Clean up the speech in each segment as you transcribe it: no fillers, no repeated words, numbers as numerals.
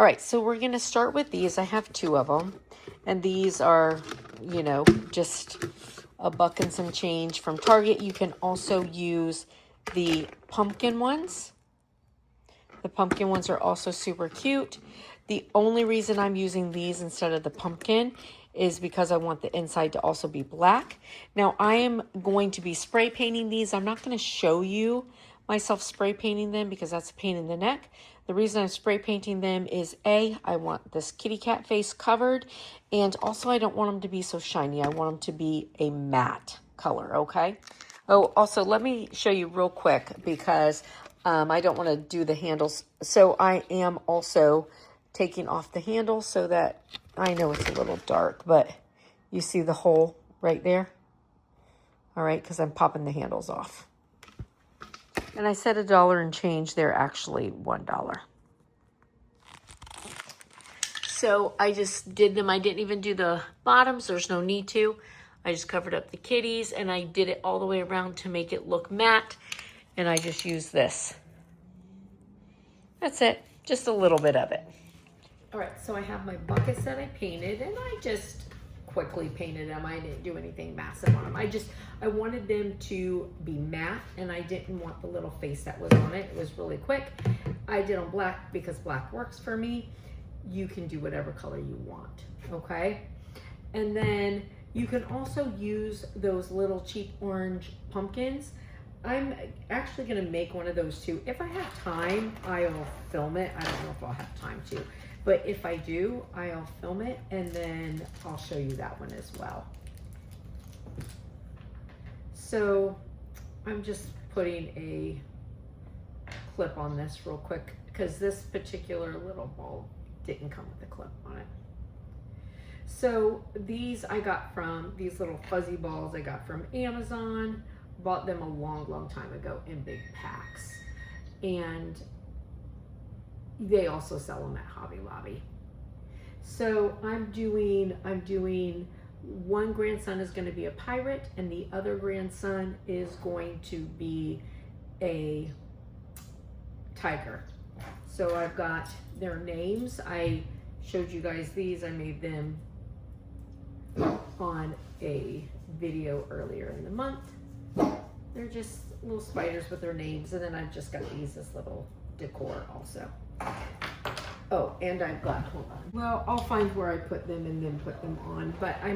All right, so we're going to start with these. I have 2 of them, and these are, you know, just a buck and some change from Target. You can also use the pumpkin ones. The pumpkin ones are also super cute. The only reason I'm using these instead of the pumpkin is because I want the inside to also be black. Now I am going to be spray painting these. I'm not going to show you myself spray painting them because that's a pain in the neck. The reason I'm spray painting them is A, I want this kitty cat face covered, and also I don't want them to be so shiny. I want them to be a matte color, okay? Oh, also let me show you real quick because I don't want to do the handles. So I am also taking off the handle so that, I know it's a little dark, but you see the hole right there? All right, because I'm popping the handles off. And I said $1 and change, they're actually $1. So I just did them. I didn't even do the bottoms. There's no need to. I just covered up the kitties and I did it all the way around to make it look matte. And I just used this. That's it. Just a little bit of it. All right, so I have my buckets that I painted and I just quickly painted them. I didn't do anything massive on them. I wanted them to be matte and I didn't want the little face that was on it. It was really quick. I did on black because black works for me. You can do whatever color you want, okay? And then you can also use those little cheap orange pumpkins. I'm actually gonna make one of those too. If I have time, I'll film it. I don't know if I'll have time to, but if I do, I'll film it and then I'll show you that one as well. So I'm just putting a clip on this real quick because this particular little bulb didn't come with a clip on it. So these I got from, these little fuzzy balls I got from Amazon. Bought them a long time ago in big packs. And they also sell them at Hobby Lobby. So I'm doing one grandson is going to be a pirate and the other grandson is going to be a tiger. So I've got their names. I showed you guys these. I made them on a video earlier in the month. They're just little spiders with their names. And then I've just got these as little decor also. Oh, and I've got, hold on. Well, I'll find where I put them and then put them on. But I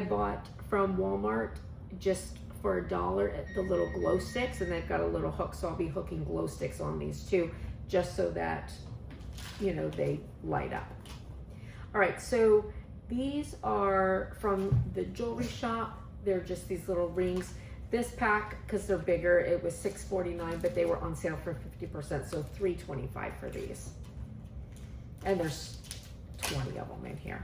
bought from Walmart just for $1 the little glow sticks, and they've got a little hook, so I'll be hooking glow sticks on these too, just so that, you know, they light up. All right, so these are from the jewelry shop. They're just these little rings. This pack, because they're bigger, it was $6.49, but they were on sale for 50%, so $3.25 for these. And there's 20 of them in here.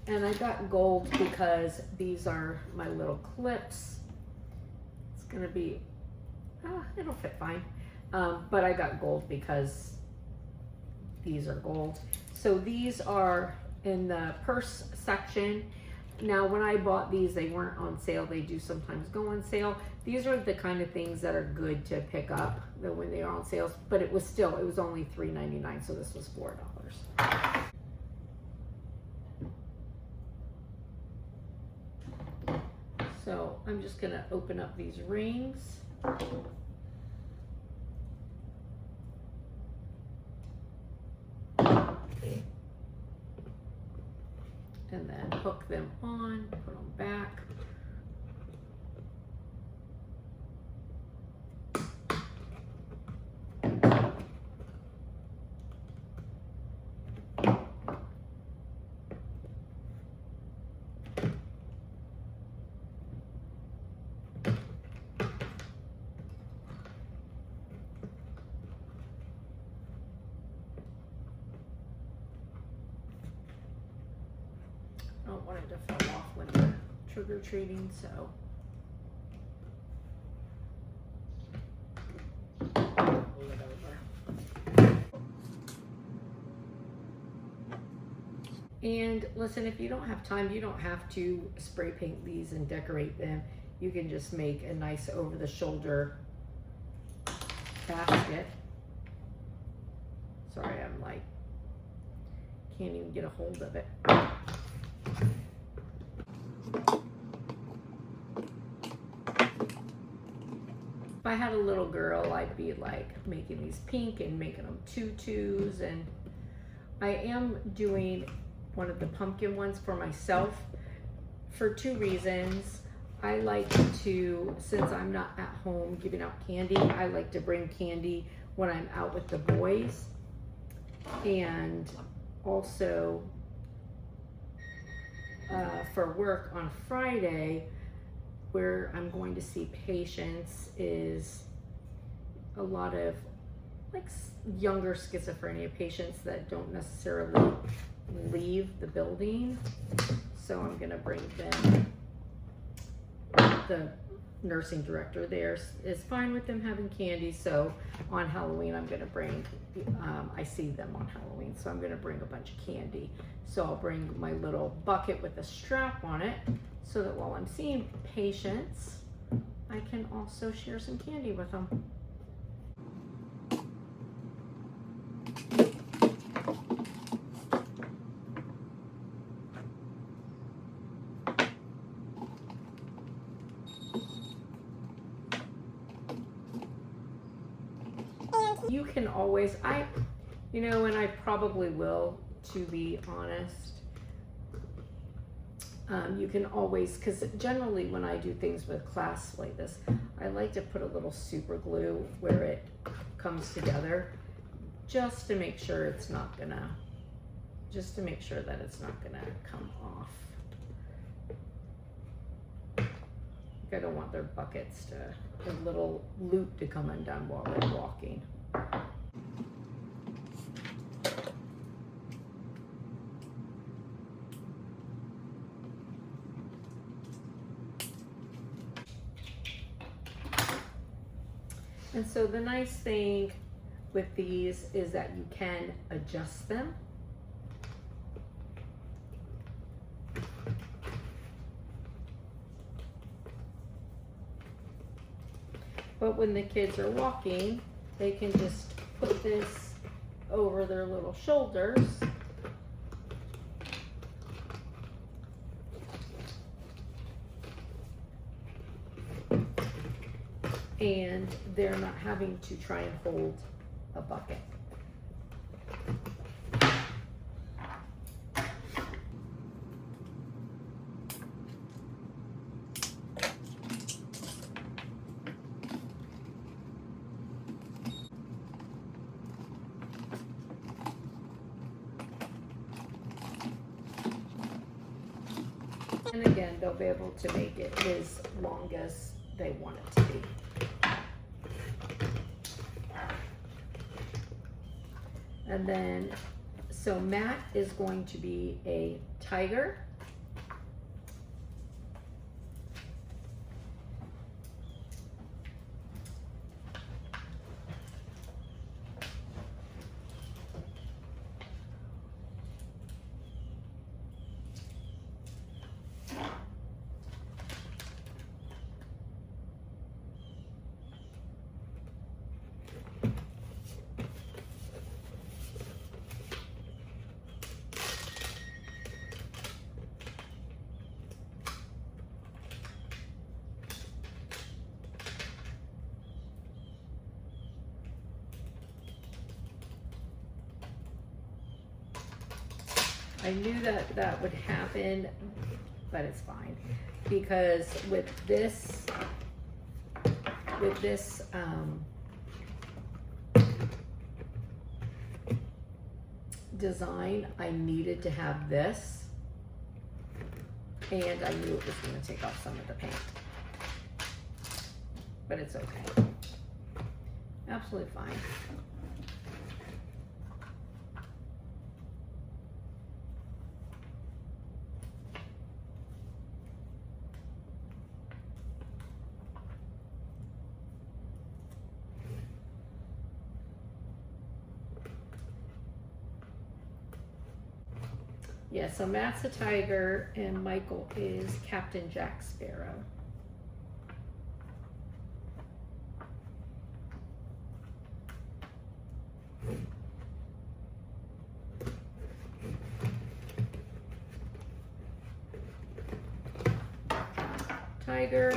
And I got gold because these are my little clips. It's gonna be, it'll fit fine. But I got gold because these are gold. So these are in the purse section. Now, when I bought these, they weren't on sale. They do sometimes go on sale. These are the kind of things that are good to pick up when they are on sale, but it was only $3.99, so this was $4. So I'm just gonna open up these rings. And then hook them on, put them back. I don't want it to fall off when you're trick-or-treating, so. Pull it over. And listen, if you don't have time, you don't have to spray paint these and decorate them. you can just make a nice over-the-shoulder basket. Sorry, I'm like, can't even get a hold of it. If I had a little girl, I'd be like making these pink and making them tutus, and I am doing one of the pumpkin ones for myself for 2 reasons. I like to, since I'm not at home giving out candy, I like to bring candy when I'm out with the boys. And also for work on Friday, where I'm going to see patients, is a lot of like younger schizophrenia patients that don't necessarily leave the building. So I'm gonna bring them, the nursing director there is fine with them having candy. So on Halloween, I'm gonna bring, I see them on Halloween, so I'm gonna bring a bunch of candy. So I'll bring my little bucket with a strap on it, so that while I'm seeing patients, I can also share some candy with them. You can always, you know, and I probably will, to be honest, you can always, because generally when I do things with class like this, I like to put a little super glue where it comes together, just to make sure it's not gonna, just to make sure that it's not gonna come off. I don't want their buckets to, a little loop to come undone while they're walking. And so the nice thing with these is that you can adjust them. But when the kids are walking, they can just put this over their little shoulders. And they're not having to try and hold a bucket. And again, they'll be able to make it as long as they want it to be. And then, so Matt is going to be a tiger. I knew that that would happen, but it's fine, because with this design, I needed to have this, and I knew it was going to take off some of the paint, but it's okay, absolutely fine. Yeah, so Matt's a tiger and Michael is Captain Jack Sparrow. Tiger,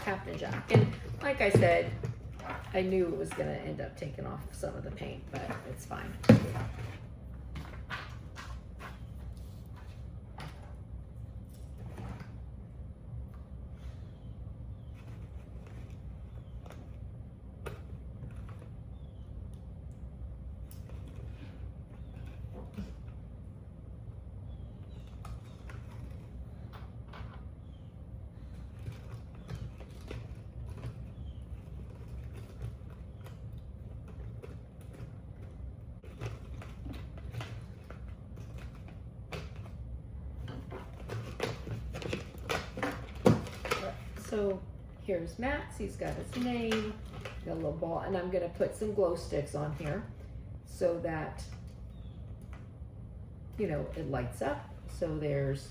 Captain Jack. And like I said, I knew it was going to end up taking off some of the paint, but it's fine. So here's Matt's, he's got his name, got a little ball, and I'm gonna put some glow sticks on here so that, you know, it lights up. So there's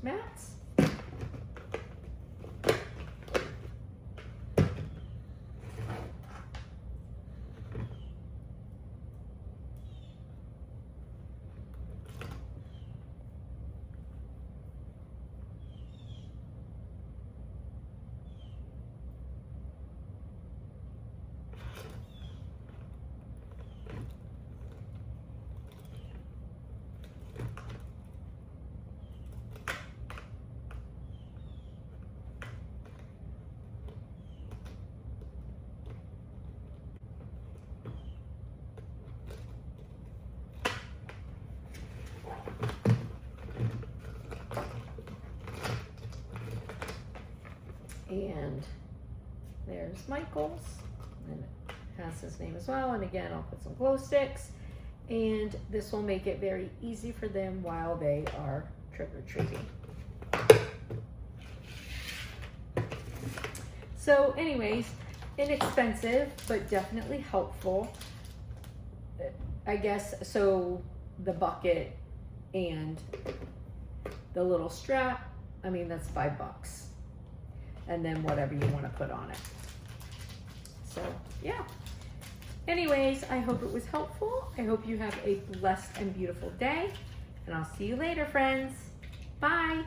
Matt's. And there's Michael's, and it has his name as well. And again, I'll put some glow sticks, and this will make it very easy for them while they are trick-or-treating. So anyways, inexpensive, but definitely helpful, I guess. So the bucket and the little strap, I mean, that's $5. And then whatever you want to put on it. So yeah. Anyways, I hope it was helpful. I hope you have a blessed and beautiful day. And I'll see you later, friends. Bye.